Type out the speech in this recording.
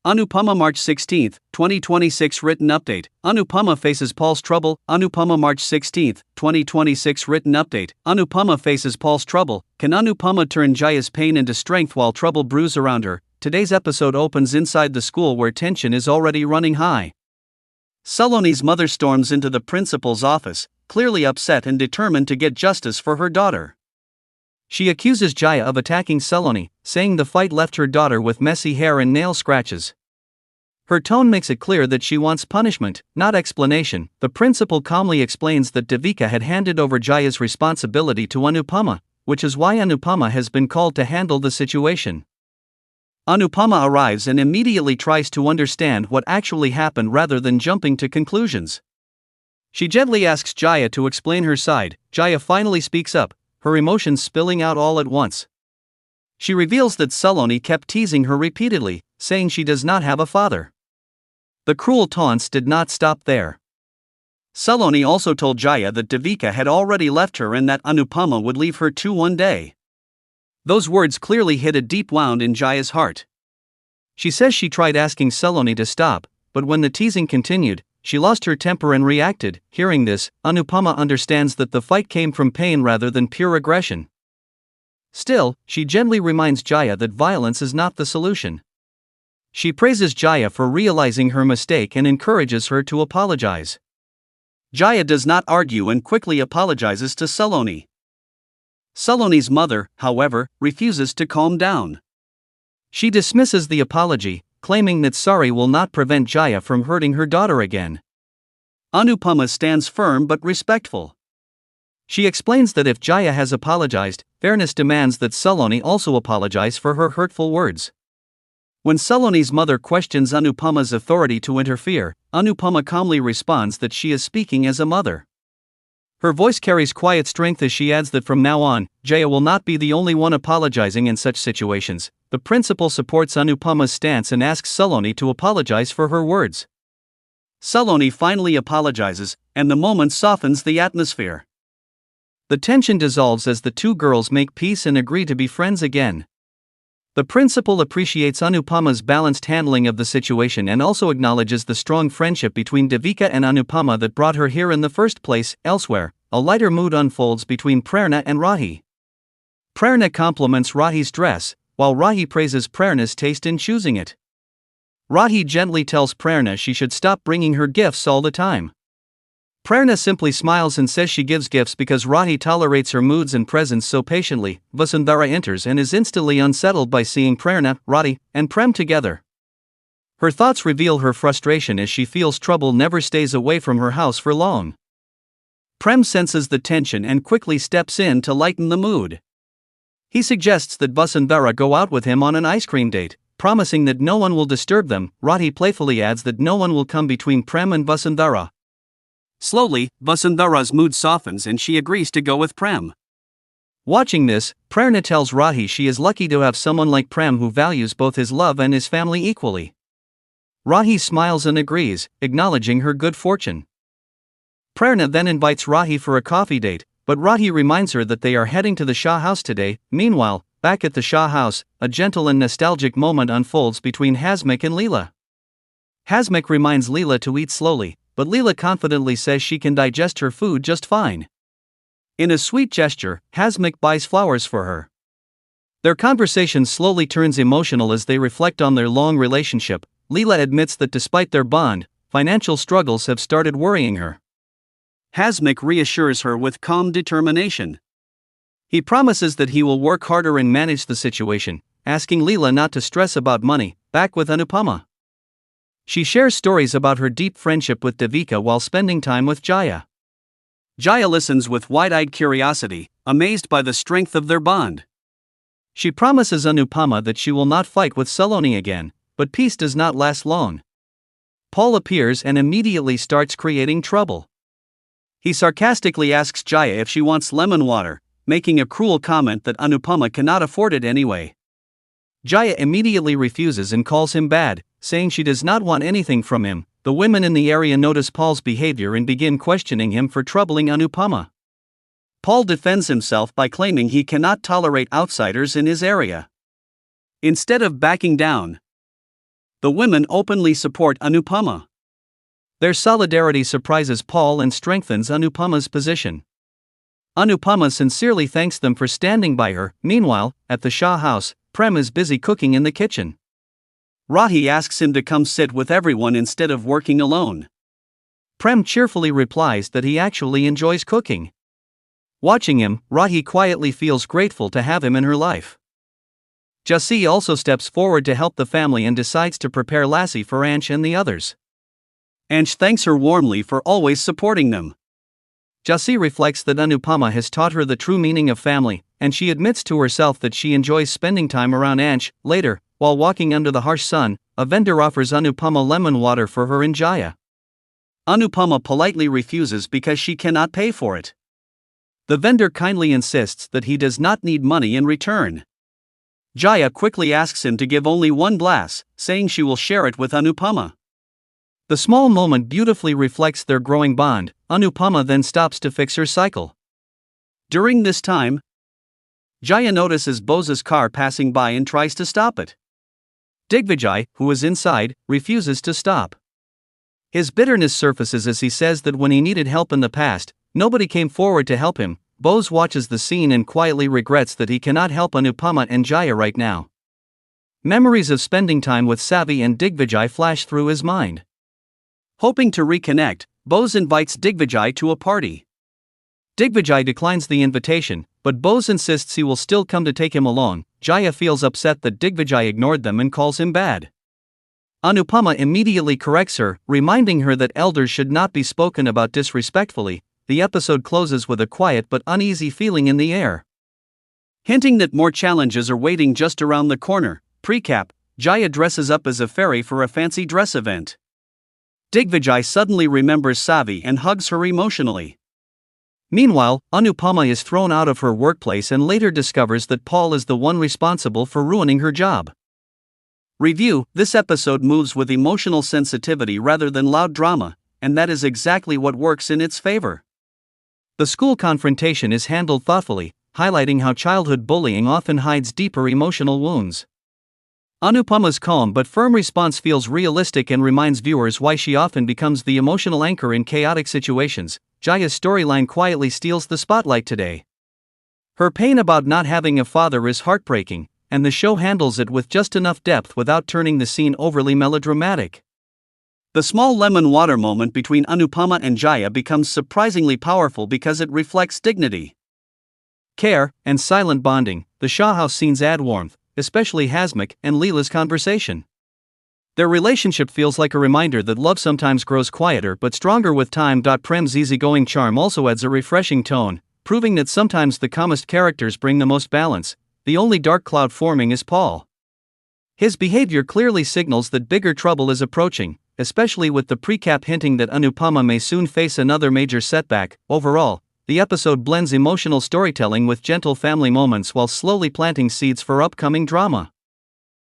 Anupama March 16, 2026 Written update. Anupama faces Paul's trouble. Anupama March 16, 2026 Written update. Anupama faces Paul's trouble. Can Anupama turn Jaya's pain into strength while trouble brews around her? Today's episode opens inside the school where tension is already running high. Saloni's mother storms into the principal's office, clearly upset and determined to get justice for her daughter. She accuses Jaya of attacking Saloni, saying the fight left her daughter with messy hair and nail scratches. Her tone makes it clear that she wants punishment, not explanation. The principal calmly explains that Devika had handed over Jaya's responsibility to Anupama, which is why Anupama has been called to handle the situation. Anupama arrives and immediately tries to understand what actually happened rather than jumping to conclusions. She gently asks Jaya to explain her side. Jaya finally speaks up, her emotions spilling out all at once. She reveals that Saloni kept teasing her repeatedly, saying she does not have a father. The cruel taunts did not stop there. Saloni also told Jaya that Devika had already left her and that Anupama would leave her too one day. Those words clearly hit a deep wound in Jaya's heart. She says she tried asking Saloni to stop, but when the teasing continued, she lost her temper and reacted. Hearing this, Anupama understands that the fight came from pain rather than pure aggression. Still, she gently reminds Jaya that violence is not the solution. She praises Jaya for realizing her mistake and encourages her to apologize. Jaya does not argue and quickly apologizes to Saloni. Saloni's mother, however, refuses to calm down. She dismisses the apology, claiming that sorry will not prevent Jaya from hurting her daughter again. Anupama stands firm but respectful. She explains that if Jaya has apologized, fairness demands that Saloni also apologize for her hurtful words. When Saloni's mother questions Anupama's authority to interfere, Anupama calmly responds that she is speaking as a mother. Her voice carries quiet strength as she adds that from now on, Jaya will not be the only one apologizing in such situations. The principal supports Anupama's stance and asks Saloni to apologize for her words. Saloni finally apologizes, and the moment softens the atmosphere. The tension dissolves as the two girls make peace and agree to be friends again. The principal appreciates Anupama's balanced handling of the situation and also acknowledges the strong friendship between Devika and Anupama that brought her here in the first place. Elsewhere, a lighter mood unfolds between Prerna and Rahi. Prerna compliments Rahi's dress, while Rahi praises Prerna's taste in choosing it. Rahi gently tells Prerna she should stop bringing her gifts all the time. Prerna simply smiles and says she gives gifts because Rahi tolerates her moods and presence so patiently. Vasundhara enters and is instantly unsettled by seeing Prerna, Rahi, and Prem together. Her thoughts reveal her frustration as she feels trouble never stays away from her house for long. Prem senses the tension and quickly steps in to lighten the mood. He suggests that Vasundhara go out with him on an ice cream date, promising that no one will disturb them. Rahi playfully adds that no one will come between Prem and Vasundhara. Slowly, Vasundhara's mood softens and she agrees to go with Prem. Watching this, Prerna tells Rahi she is lucky to have someone like Prem who values both his love and his family equally. Rahi smiles and agrees, acknowledging her good fortune. Prerna then invites Rahi for a coffee date, but Rahi reminds her that they are heading to the Shah house today. Meanwhile, back at the Shah house, a gentle and nostalgic moment unfolds between Hasmukh and Leela. Hasmukh reminds Leela to eat slowly, but Leela confidently says she can digest her food just fine. In a sweet gesture, Hasmukh buys flowers for her. Their conversation slowly turns emotional as they reflect on their long relationship. Leela admits that despite their bond, financial struggles have started worrying her. Hasmukh reassures her with calm determination. He promises that he will work harder and manage the situation, asking Leela not to stress about money. Back with Anupama. She shares stories about her deep friendship with Devika while spending time with Jaya. Jaya listens with wide-eyed curiosity, amazed by the strength of their bond. She promises Anupama that she will not fight with Saloni again, but peace does not last long. Paul appears and immediately starts creating trouble. He sarcastically asks Jaya if she wants lemon water, making a cruel comment that Anupama cannot afford it anyway. Jaya immediately refuses and calls him bad, saying she does not want anything from him. The women in the area notice Paul's behavior and begin questioning him for troubling Anupama. Paul defends himself by claiming he cannot tolerate outsiders in his area. Instead of backing down, The women openly support Anupama. Their solidarity surprises Paul and strengthens Anupama's position. Anupama sincerely thanks them for standing by her. Meanwhile, at the Shah house, Prem is busy cooking in the kitchen. Rahi asks him to come sit with everyone instead of working alone. Prem cheerfully replies that he actually enjoys cooking. Watching him, Rahi quietly feels grateful to have him in her life. Jassi also steps forward to help the family and decides to prepare lassi for Ansh and the others. Ansh thanks her warmly for always supporting them. Jassi reflects that Anupama has taught her the true meaning of family, and she admits to herself that she enjoys spending time around Ansh. Later, while walking under the harsh sun, a vendor offers Anupama lemon water for her and Jaya. Anupama politely refuses because she cannot pay for it. The vendor kindly insists that he does not need money in return. Jaya quickly asks him to give only one glass, saying she will share it with Anupama. The small moment beautifully reflects their growing bond. Anupama then stops to fix her cycle. During this time, Jaya notices Bose's car passing by and tries to stop it. Digvijay, who is inside, refuses to stop. His bitterness surfaces as he says that when he needed help in the past, nobody came forward to help him. Bose watches the scene and quietly regrets that he cannot help Anupama and Jaya right now. Memories of spending time with Savi and Digvijay flash through his mind. Hoping to reconnect, Bose invites Digvijay to a party. Digvijay declines the invitation, but Bose insists he will still come to take him along. Jaya feels upset that Digvijay ignored them and calls him bad. Anupama immediately corrects her, reminding her that elders should not be spoken about disrespectfully. The episode closes with a quiet but uneasy feeling in the air. Hinting that more challenges are waiting just around the corner, pre-cap, Jaya dresses up as a fairy for a fancy dress event. Digvijay suddenly remembers Savi and hugs her emotionally. Meanwhile, Anupama is thrown out of her workplace and later discovers that Paul is the one responsible for ruining her job. Review: this episode moves with emotional sensitivity rather than loud drama, and that is exactly what works in its favor. The school confrontation is handled thoughtfully, highlighting how childhood bullying often hides deeper emotional wounds. Anupama's calm but firm response feels realistic and reminds viewers why she often becomes the emotional anchor in chaotic situations. Jaya's storyline quietly steals the spotlight today. Her pain about not having a father is heartbreaking, and the show handles it with just enough depth without turning the scene overly melodramatic. The small lemon water moment between Anupama and Jaya becomes surprisingly powerful because it reflects dignity, care, and silent bonding. The Shah house scenes add warmth, especially Hasmukh and Leela's conversation. Their relationship feels like a reminder that love sometimes grows quieter but stronger with time. Prem's easygoing charm also adds a refreshing tone, proving that sometimes the calmest characters bring the most balance. The only dark cloud forming is Paul. His behavior clearly signals that bigger trouble is approaching, especially with the pre-cap hinting that Anupama may soon face another major setback. Overall, the episode blends emotional storytelling with gentle family moments while slowly planting seeds for upcoming drama.